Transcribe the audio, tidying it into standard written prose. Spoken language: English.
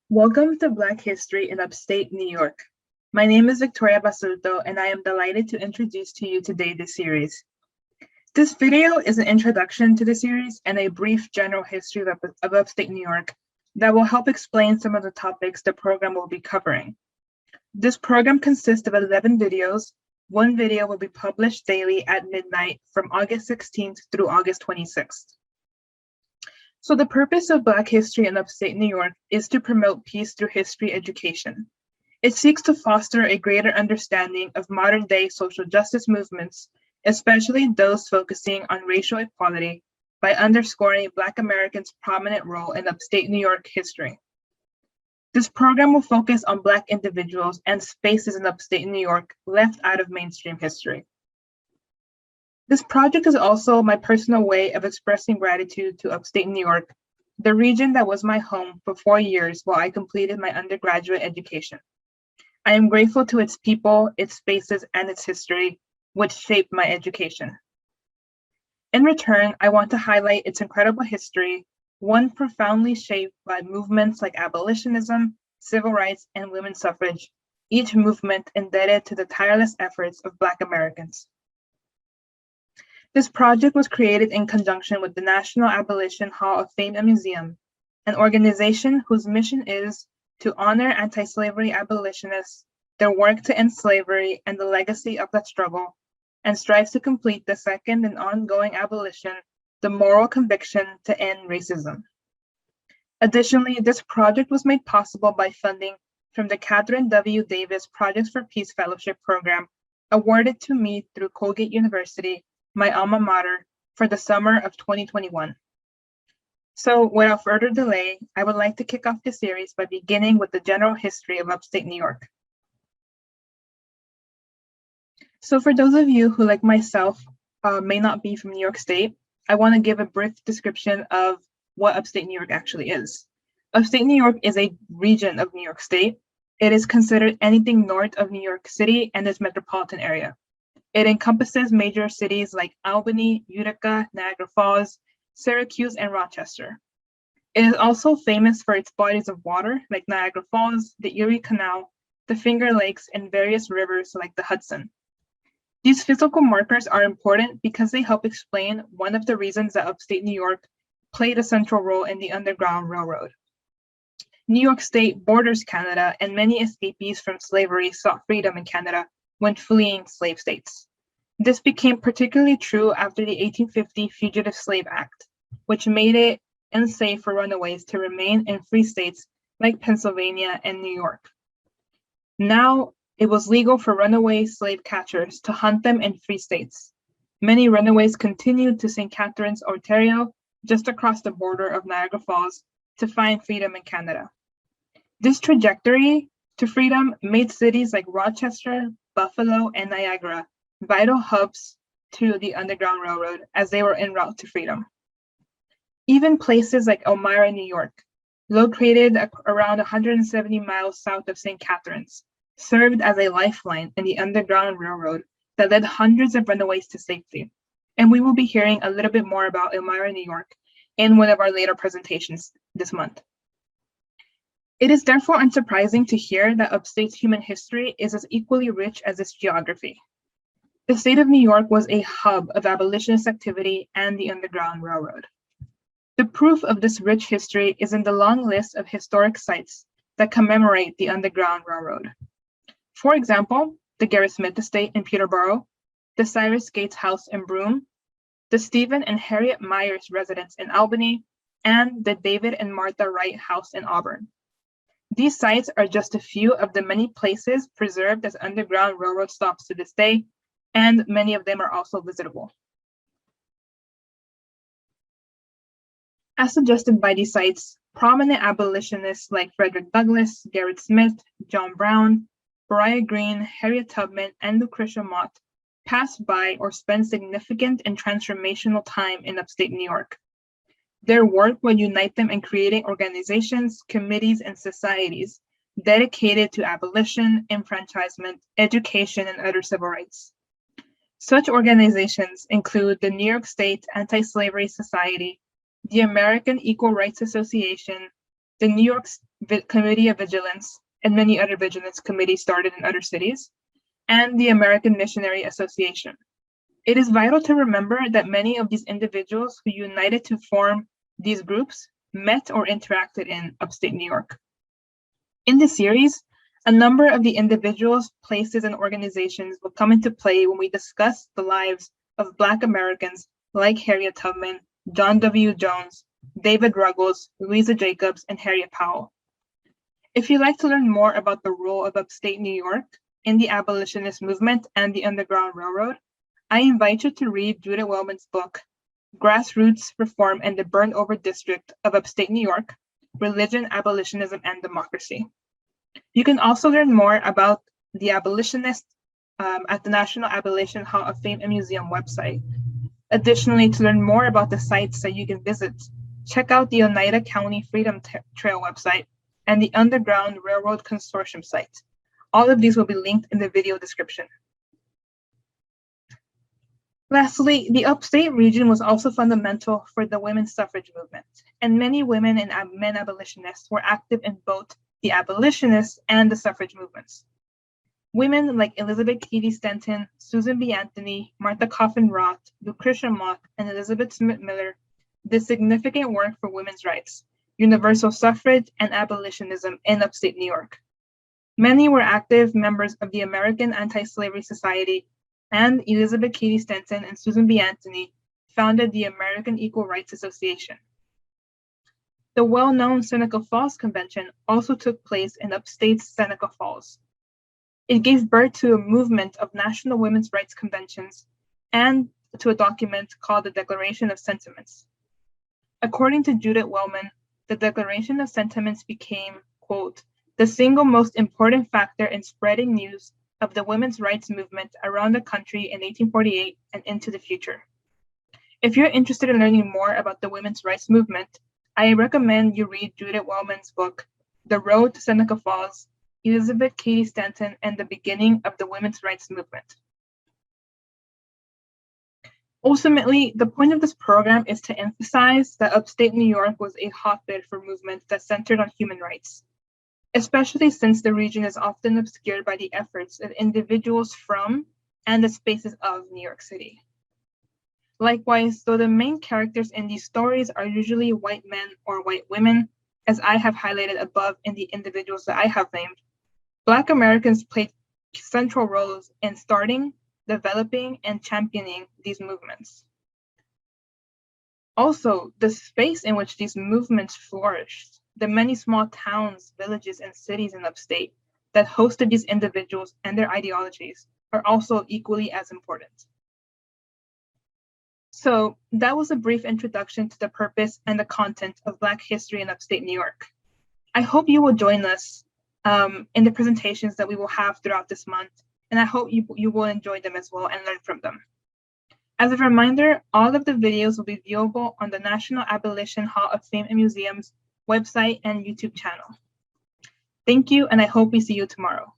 Welcome to Black History in Upstate New York. My name is Victoria Basulto, and I am delighted to introduce to you today this series. This video is an introduction to the series and a brief general history of Upstate New York that will help explain some of the topics the program will be covering. This program consists of 11 videos. One video will be published daily at midnight from August 16th through August 26th. So the purpose of Black History in Upstate New York is to promote peace through history education. It seeks to foster a greater understanding of modern-day social justice movements, especially those focusing on racial equality, by underscoring Black Americans' prominent role in Upstate New York history. This program will focus on Black individuals and spaces in Upstate New York left out of mainstream history. This project is also my personal way of expressing gratitude to Upstate New York, the region that was my home for 4 years while I completed my undergraduate education. I am grateful to its people, its spaces, and its history, which shaped my education. In return, I want to highlight its incredible history, one profoundly shaped by movements like abolitionism, civil rights, and women's suffrage, each movement indebted to the tireless efforts of Black Americans. This project was created in conjunction with the National Abolition Hall of Fame and Museum, an organization whose mission is to honor anti-slavery abolitionists, their work to end slavery and the legacy of that struggle, and strives to complete the second and ongoing abolition, the moral conviction to end racism. Additionally, this project was made possible by funding from the Catherine W. Davis Projects for Peace Fellowship Program, awarded to me through Colgate University, my alma mater, for the summer of 2021. So without further delay, I would like to kick off this series by beginning with the general history of Upstate New York. So for those of you who, like myself, may not be from New York State, I want to give a brief description of what Upstate New York actually is. Upstate New York is a region of New York State. It is considered anything north of New York City and its metropolitan area. It encompasses major cities like Albany, Utica, Niagara Falls, Syracuse, and Rochester. It is also famous for its bodies of water like Niagara Falls, the Erie Canal, the Finger Lakes, and various rivers like the Hudson. These physical markers are important because they help explain one of the reasons that Upstate New York played a central role in the Underground Railroad. New York State borders Canada, and many escapees from slavery sought freedom in Canada when fleeing slave states. This became particularly true after the 1850 Fugitive Slave Act, which made it unsafe for runaways to remain in free states like Pennsylvania and New York. Now, it was legal for runaway slave catchers to hunt them in free states. Many runaways continued to St. Catharines, Ontario, just across the border of Niagara Falls, to find freedom in Canada. This trajectory to freedom made cities like Rochester, Buffalo, and Niagara vital hubs to the Underground Railroad as they were en route to freedom. Even places like Elmira, New York, located around 170 miles south of St. Catharines, served as a lifeline in the Underground Railroad that led hundreds of runaways to safety. And we will be hearing a little bit more about Elmira, New York in one of our later presentations this month. It is therefore unsurprising to hear that Upstate's human history is as equally rich as its geography. The state of New York was a hub of abolitionist activity and the Underground Railroad. The proof of this rich history is in the long list of historic sites that commemorate the Underground Railroad. For example, the Garrett Smith Estate in Peterborough, the Cyrus Gates House in Broome, the Stephen and Harriet Myers residence in Albany, and the David and Martha Wright House in Auburn. These sites are just a few of the many places preserved as Underground Railroad stops to this day, and many of them are also visitable. As suggested by these sites, prominent abolitionists like Frederick Douglass, Gerrit Smith, John Brown, Beriah Green, Harriet Tubman, and Lucretia Mott passed by or spent significant and transformational time in Upstate New York. Their work would unite them in creating organizations, committees, and societies dedicated to abolition, enfranchisement, education, and other civil rights. Such organizations include the New York State Anti-Slavery Society, the American Equal Rights Association, the New York Committee of Vigilance, and many other vigilance committees started in other cities, and the American Missionary Association. It is vital to remember that many of these individuals who united to form these groups met or interacted in upstate New York. In this series, a number of the individuals, places, and organizations will come into play when we discuss the lives of Black Americans like Harriet Tubman, John W. Jones, David Ruggles, Louisa Jacobs, and Harriet Powell. If you'd like to learn more about the role of upstate New York in the abolitionist movement and the Underground Railroad, I invite you to read Judith Wellman's book, Grassroots, Reform, and the Burned Over District of Upstate New York, Religion, Abolitionism, and Democracy. You can also learn more about the abolitionists at the National Abolition Hall of Fame and Museum website. Additionally, to learn more about the sites that you can visit, check out the Oneida County Freedom Trail website and the Underground Railroad Consortium site. All of these will be linked in the video description. Lastly, the upstate region was also fundamental for the women's suffrage movement, and many women and men abolitionists were active in both the abolitionists and the suffrage movements. Women like Elizabeth Cady Stanton, Susan B. Anthony, Martha Coffin Roth, Lucretia Mott, and Elizabeth Smith Miller did significant work for women's rights, universal suffrage, and abolitionism in upstate New York. Many were active members of the American Anti-Slavery Society, and Elizabeth Cady Stanton and Susan B. Anthony founded the American Equal Rights Association. The well-known Seneca Falls Convention also took place in upstate Seneca Falls. It gave birth to a movement of national women's rights conventions and to a document called the Declaration of Sentiments. According to Judith Wellman, the Declaration of Sentiments became, quote, the single most important factor in spreading news of the women's rights movement around the country in 1848 and into the future. If you're interested in learning more about the women's rights movement, I recommend you read Judith Wellman's book, The Road to Seneca Falls, Elizabeth Cady Stanton, and the Beginning of the Women's Rights Movement. Ultimately, the point of this program is to emphasize that upstate New York was a hotbed for movements that centered on human rights, especially since the region is often obscured by the efforts of individuals from and the spaces of New York City. Likewise, though the main characters in these stories are usually white men or white women, as I have highlighted above in the individuals that I have named, Black Americans played central roles in starting, developing, and championing these movements. Also, the space in which these movements flourished, the many small towns, villages, and cities in upstate that hosted these individuals and their ideologies are also equally as important. So that was a brief introduction to the purpose and the content of Black history in upstate New York. I hope you will join us in the presentations that we will have throughout this month, and I hope you will enjoy them as well and learn from them. As a reminder, all of the videos will be viewable on the National Abolition Hall of Fame and Museum's website and YouTube channel. Thank you, and I hope we see you tomorrow.